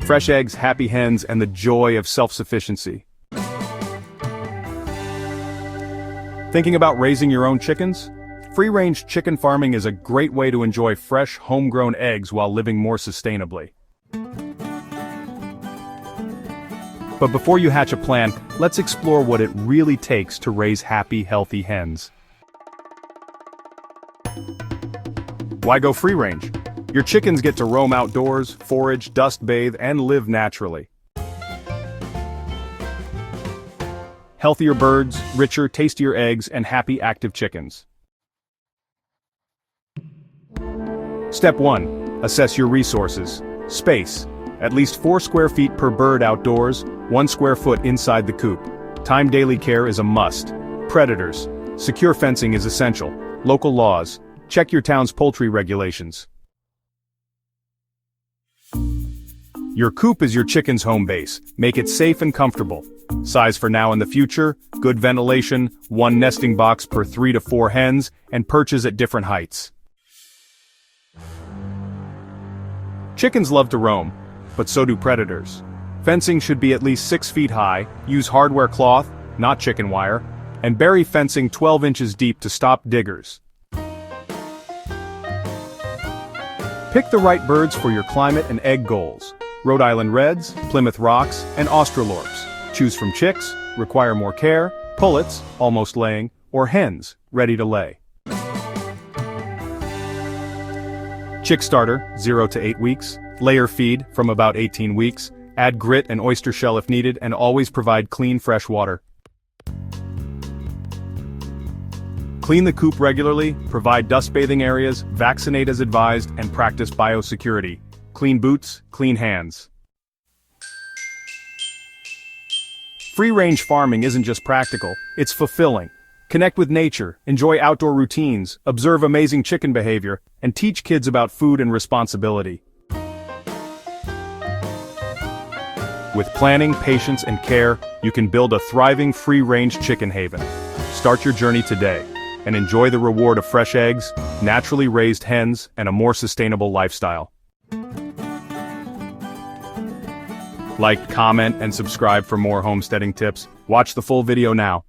Fresh eggs, happy hens, and the joy of self-sufficiency. Thinking about raising your own chickens? Free-range chicken farming is a great way to enjoy fresh, homegrown eggs while living more sustainably. But before you hatch a plan, let's explore what it really takes to raise happy, healthy hens. Why go free-range? Your chickens get to roam outdoors, forage, dust bathe, and live naturally. Healthier birds, richer, tastier eggs, and happy, active chickens. Step 1. Assess your resources. Space. At least 4 square feet per bird outdoors, 1 square foot inside the coop. Time daily care is a must. Predators. Secure fencing is essential. Local laws. Check your town's poultry regulations. Your coop is your chicken's home base. Make it safe and comfortable. Size for now and the future, good ventilation, 1 nesting box per 3 to 4 hens, and perches at different heights. Chickens love to roam, but so do predators. Fencing should be at least 6 feet high, use hardware cloth, not chicken wire, and bury fencing 12 inches deep to stop diggers. Pick the right birds for your climate and egg goals. Rhode Island Reds, Plymouth Rocks, and Australorps. Choose from chicks, require more care, pullets, almost laying, or hens, ready to lay. Chick starter, 0 to 8 weeks. Layer feed, from about 18 weeks. Add grit and oyster shell if needed, and always provide clean, fresh water. Clean the coop regularly, provide dust bathing areas, vaccinate as advised, and practice biosecurity. Clean boots, clean hands. Free-range farming isn't just practical, it's fulfilling. Connect with nature, enjoy outdoor routines, observe amazing chicken behavior, and teach kids about food and responsibility. With planning, patience, and care, you can build a thriving free-range chicken haven. Start your journey today, and enjoy the reward of fresh eggs, naturally raised hens, and a more sustainable lifestyle. Like, comment, and subscribe for more homesteading tips. Watch the full video now.